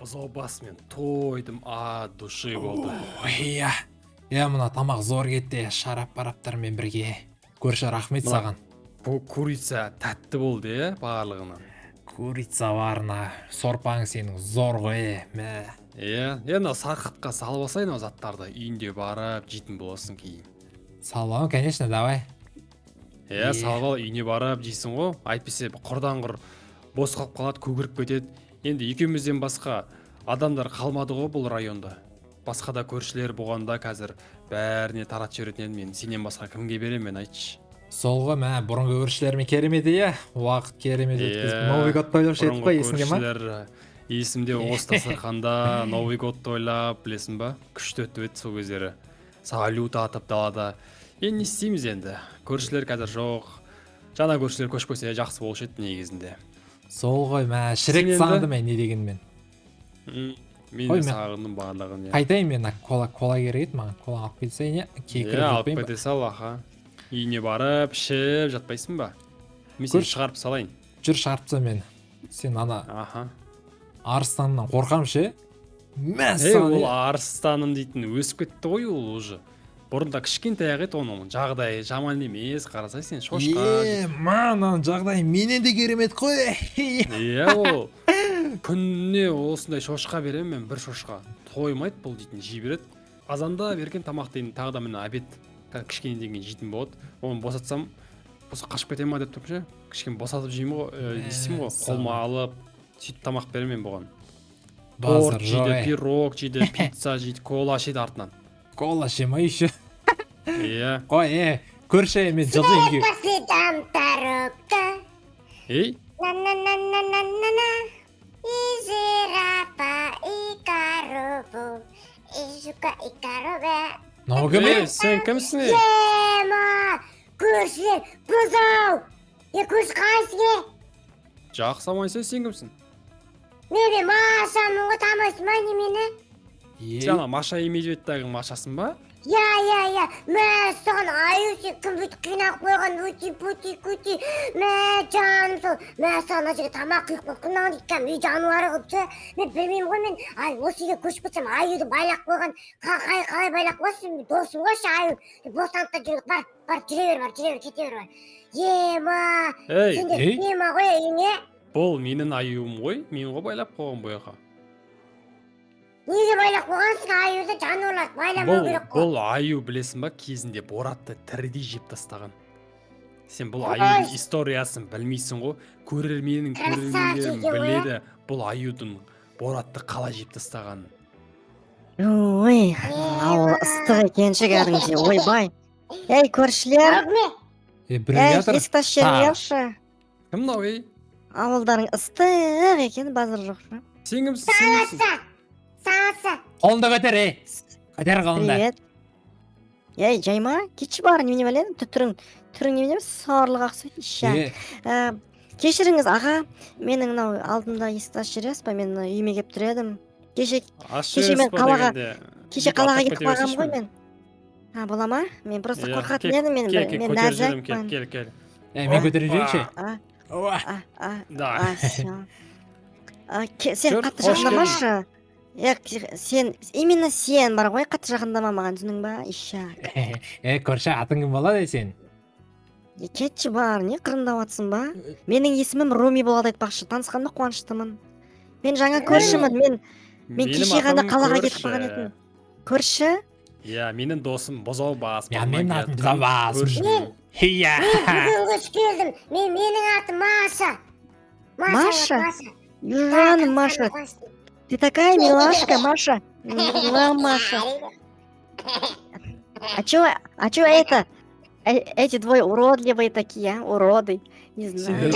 бұзау басымен тойдым, души болды. Иә. Мына тамақ зор кетті, шарап-параптармен бірге. Көрші, рахмет саған. Курица тәтті болды, барлығынан. Курица барына, сорпаң сенің зор ғой, мә. Енді сарқытқа салып алсайын о заттарды, үйінде барып жейтін боласың кейін. Салып, конечно, давай. Салып ал, үйіне барып жейсің ғой, айтпесе құрдан құр бос қалып қалады, көгіріп кетеді. Енді екеумізден басқа адамдар қалмады ғой бұл районда. Басқа да көршілер болғанда қазір бәріне таратып жіберетін едім, мен сенен басқа кімге беремін, мен айтшы. Сол ғой, мә, бұрынғы көршілермен керемет, уақыт керемет өткізіп. Новый год тойлаушы едік қой, есіңде ма? Есімде, осы дастарханда Новый год тойлап, білесің ба? Күшті өтіп еді сол кездері. Салют атып далада. Не істейміз енді? Көршілер қазір жоқ. Жаңа көршілер көшіп келсе жақсы болушы еді негізінде. Сол ғой, мә, шірек сағындым мен не дегенмен. Мен де сағындым барлығын. Қайтайын мен, кола керек еді маған, кола алып келсейін, алып кете сал, аха. Үйіне барып, ішіп жатпайсың ба? Мен сені шығарып салайын. Жүр, шығарыпса мен. Сен ана арыстанымнан қорқам ше? Ол арыстаным дейтін өсіп кетті ғой ол уже. Бұрында кішкентай еді оның жағдайы жаман емес, қарасай сен шошқа. Маған жағдайы менен де керемет қой. Ол күніне осындай шошқа берем мен, бір шошқа. Тоймайды бұл дейтін жей береді. Азанда берген тамақ дейін тағы да мені обед кішкене деген жейтін болады. Оны босатсам, қашып кете ма деп тұрып ше. Кішкене босатып жеймін ғой, істеймін ғой, қолыма алып, сөйтіп тамақ берем мен бұған. Торт жейді, пирог жейді, пицца жейді, кола жейді артынан. Кола ше ма еще? Қой, көрші мен жылды үйге. Сен кімсің? Көршілер, бұзау! Көрші қайсың? Жақсы амайсың, сен кімсің? Мен Машамын ғой, тамайсың ба немені? Сен Маша и Медведьтегі Машасың ба? Мә, саған аю сен кім бүйтіп қинақ қойған, өти, мә, жаным сол, мә, саған ажығы тамақ құйып қойған дейкем, үй жануары қылыпшы, мен білмеймін ғой, мен осы үйге көшіп кетсем, аюды байлақ қойған, қалай байлақ қойсың, досым ғойшы аю, бостандықта жүрдік, бар, жүре бер, кете бер, сенде нема ғой үйіңе? Бұл менің аюым ғой, мен ғой байлап қойған бұяқа. Неге байлап қойғансың аюды, жануарларды байламау керек қой. Бұл аю білесің ба, кезінде Боратты тірідей жеп тастаған. Сен бұл аюдың историясын білмейсің ғой, көрерменнің біледі бұл аюдың Боратты қалай жеп тастағанын. Ой, ауыл ыстық екенші кәдімгідей, ойбай. Көршілер, есікті ашып жіберіңдерші. Кім мынау, Ауылдарың ыстық екен, базар жоқ. Сен кімсің? Сағасы. Қолында көтер, көтер қолында. Привет. Жайма, кетші бар, немене білем, түрің немене, сауырлық ақсайды, іша. Кешіріңіз, аға, менің алдымда есікті ашып жібересіз ба, мен үйіме кеп тұр едім. Кеше мен қалаға кетіп қалғам ғой мен. Бола ма? Мен просто қорқатын едім, мен нәзікпін. Кел. Мен көтерейінші? Сен қатты жақындамашы. Именно сен бар ғой, қатты жақындама маған, түсінің ба, иша. Көрші, атың кім болады сен? Кетші бар, не қырындап атсың ба? Менің есімім Руми болады айтпақшы, танысқанды қуаныштымын. Мен жаңа көршімін, мен кеше ғана қалаға кетіп қалған едім. Көрші? Менің досым бұзау бас. Менің атым бұзау бас. Мен бүгін көш келдім, менің атым Маша. Маша? Жаным Маша. Ты такая милашка, Маша. Маша. А чё это? Эти двое уродливые такие, уроды. Не знаю.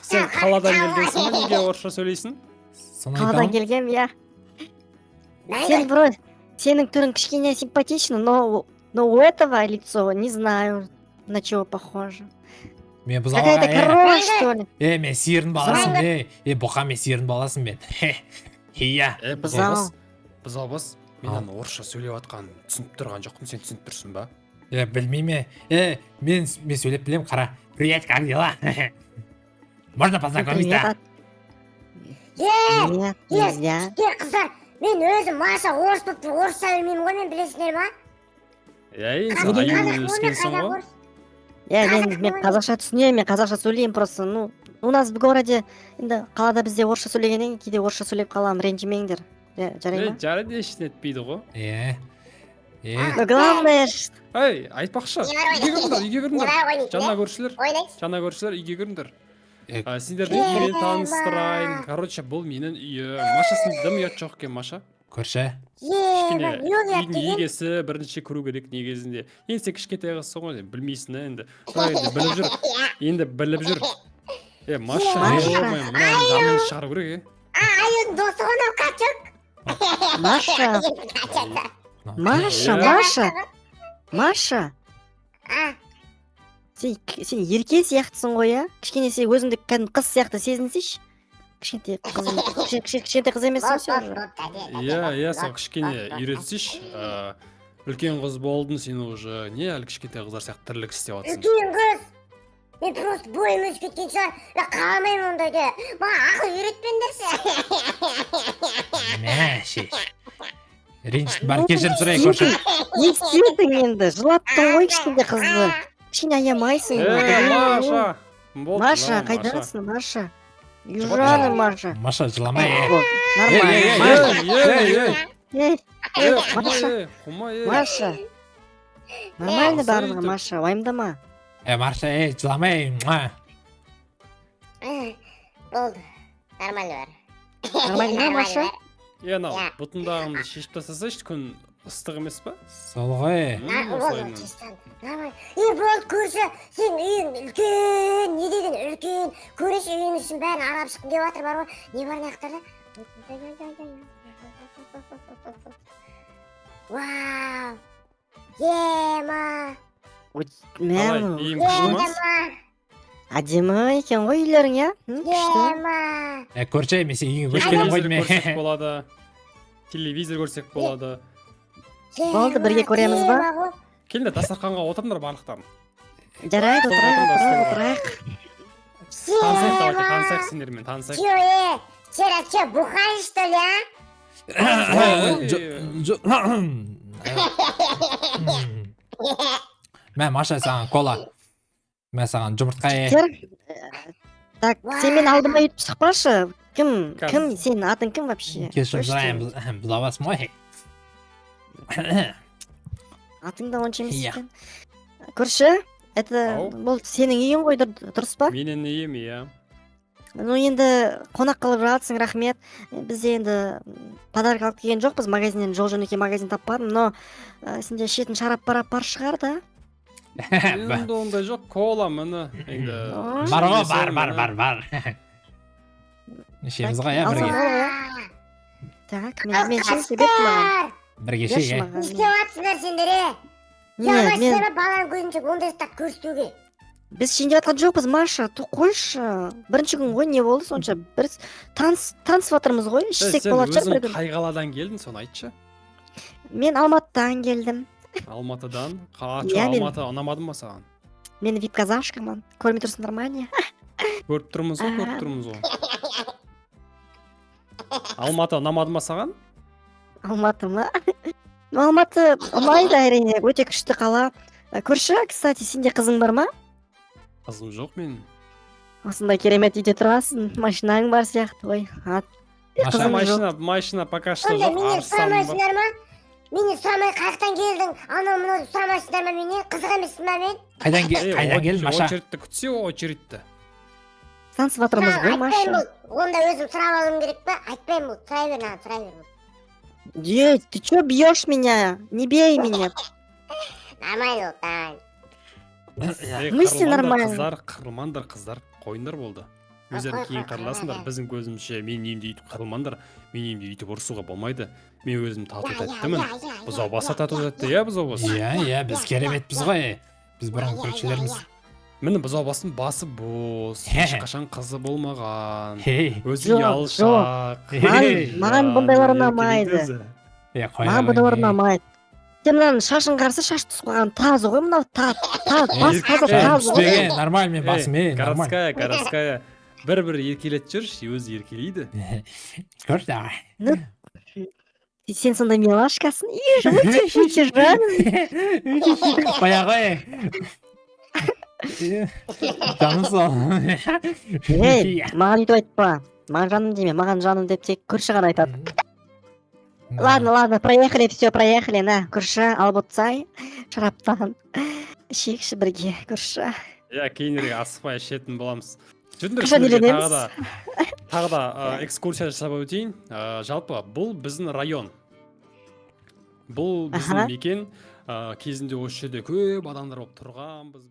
Сен қаладан келгенсің ба, неге орысша сөйлейсің? Қаладан келгем, Сен бро, сенің түрің кішкене симпатично, но у этого лицо не знаю, на чего похоже. Какая-то корова, что ли? Мен сиырдың баласың, бұқа мен сиырдың баласын мен. Бұзау бас, мен ана орысша сөйлеп атқан түсініп тұрған жоқпын, сен түсініп тұрсың ба? Білмейме. Мен сөйлеп білем, қара. Привет, как дела? Можно познакомиться? Нет, Yes. нельзя. Қыздар, мен өзім Маша орыс болып тұр, орысша білмеймін ғой, мен білесіңдер ма? Енді сен аю өскенсің ғой. Мен қазақша түсінемін, мен қазақша сөйлеймін просто. Ну, у нас в городе, енді қалада бізде орысша сөйлегеннен кейін кейде орысша сөйлеп қаламын, ренжімеңдер. Жарай ма? Жарайды, ештеңе етпейді ғой. Но главное, Ай, айтпақшы. Үйге кіріңдер. Жаңа көршілер, Ойнайсың. үйге кіріңдер. Э. Сендерді үймен таныстырайын. Короче, бұл менің үйі. Машасын дым ұят жоқ екен, Маша. Көрші. Кішкене Үйдің үйдің егесі бірінші кіру керек негізінде. Енді сен кішкентай қызсың ғой, білмейсің енді. Бірақ енді біліп жүр. Енді біліп жүр. Маша, Маша. мына жанын шығару керек, Аюдың досы ғой мынау качок. Маша, Маша, сен ерке сияқтысың ғой, иә? Кішкене сен өзіңді кәдімгі қыз сияқты сезінсейші. Кішкентай қыз емессің сен уже. сен кішкене үйретсейші. Үлкен қыз болдың сен уже. Не әлі кішкентай қыздар сияқты тірлік істеп жатсың. Үлкен қыз. Мен просто бойым өсіп кеткен шығар. Мен қаламаймын ондайды. Маған ақыл үйретпеңдерші. Мәші. Ренжіп бар кешірім сұрайық көрші. Не істедің енді? Жылаттың ғой кішкентай қызды. Кішкене аямайсың. Маша! Маша, қайдасың, Маша? Южаны, Маша. Маша, жыламай. Маша. Нормально барлығы, Маша, уайымдама. Маша, жыламай. Болды. Нормально бар. Нормально, Маша? Анау бұтындағымды шешіп тастасайшы, күн ыстық емес па? Сол ғой. Болды, нормально. Болды, көрші, сен үйің үлкен, не деген үлкен. Көрші үйің үшін бәрін арап шыққым деп жатыр бар ғой. Не бар наяқтарда? Вау! Ема! Ең күшті ма? Әдемі екен ғой үйлерің, иә? Ема! Көрші, мен сен үйіңе көшіп келем ғой Телевизор көрсек деме. болады. Телевизор көрсек болады. Болды, бірге көреміз ба? Келіңдер, дастарханға отырыңдар барлықтарың. Жарайды, отырайық. Танысайық, давайте, танысайық сендермен, танысайық. Че, бухаешь, что ли, а? Мен Маша саған кола. Мен саған жұмыртқа Так, сен мен алдыма өйтіп шықпашы. Кім, сенің атың кім вообще? кешірім сұрайын, бұзабасың ғой. Атың да онша емес екен. Көрші, бұл сенің үйің ғой, дұрыс па? Менің үйім, иә. Ну енді қонақ қылып жатсың, рахмет. Бізде енді подарок алып келген жоқпыз, магазиннен жол жөнекей магазин таппадым, но сенде ішетін шарап бар шығар да? Енді ондай жоқ, кола міне. Бар ғой, бар. Ішеміз ғой, бірге. Так, мен ішеміз бет маған. Бірге ішейік, Не істеп жатсыңдар сендер, Жалмайсыздар баланың көзінше ондай істеп көрсетуге. Біз ішейін деп жатқан жоқпыз, Маша, қойшы. Бірінші күн ғой, не болды сонша? Бір танысып жатырмыз ғой, ішсек болады шығар бір күн. Өзің қай қаладан келдің, соны айтшы. Мен Алматыдан келдім. Алматыдан? Алматы ұнамады ма саған? Мен вип-казашкамын. Көрмей тұрсыңдар ма не? Көріп тұрмыз ғой. Алматы ұнамады ма саған? Алматы ма? Алматы ұнайды әрине, өте күшті қала. Көрші, кстати, сенде қызың бар ма? Қызым жоқ мен. Осындай керемет үйде тұрасың, машинаң бар сияқты ғой. Машина пока что Онда жоқ, менен арыстан бар. сұрамайсыңдар ма? Менен сұрамай қаяқтан келдің? Анау-мынау сұрамайсыңдар ма менен? Қызық емеспін ба мен? Қайдан келдің, Маша? Очередті күтсе, очередті. Танысып жатырмыз ғой, Маша. Онда өзім сұрап алуым керек па? Айтпаймын бұл, сұрай бер. Ты чё бьешь меня? Не бей меня. Нормально, нормально. Мысли нормально. Қырылмаңдар қыздар, қойындар болды. Өздерің кейін қырыласыңдар, біздің көзімше мен үйімде үйтіп қырылмаңдар, мен үйімде үйтіп ұрысуға болмайды. Мен өзім тату тәттімін. Бұзау баса тату тәтті, иә бұзау басы? Иә, біз кереметпіз ғой. Біз бұрын көршілеріміз. Міне бұзау басының басы бос, ешқашан қызы болмаған. Өзі Жоқ, ұялшақ. Маған бұндайлар ұнамайды. Маған бұндайлар ұнамайды. Сен мынаның шашын қарсы, шаш түсіп қалған тазы ғой, мынау бас қазір тазы ғой. Нормально, мен басым, нормально. Городская. бір еркелетіп жүрші, өзі еркелейді. Көрші аға. Ну, сен сондай милашкасың. Өте жаным. Қоя қой. Жаным сол. Ей, маған үйтіп айтпа. Маған жаным деме, маған жаным деп тек көрші ғана айтады. Ладно, проехали, все, проехали, на, көрші, алып отырсай, шараптан. Ішейікші бірге, көрші. Иә, кейінірек асықпай ішетін боламыз. Жүріңдер, Қашан сіздерге үйленеміз? тағы да экскурсия жасап өтейін. Жалпы бұл біздің район. Бұл біздің Аха. мекен. Кезінде осы жерде көп адамдар болып тұрғанбыз.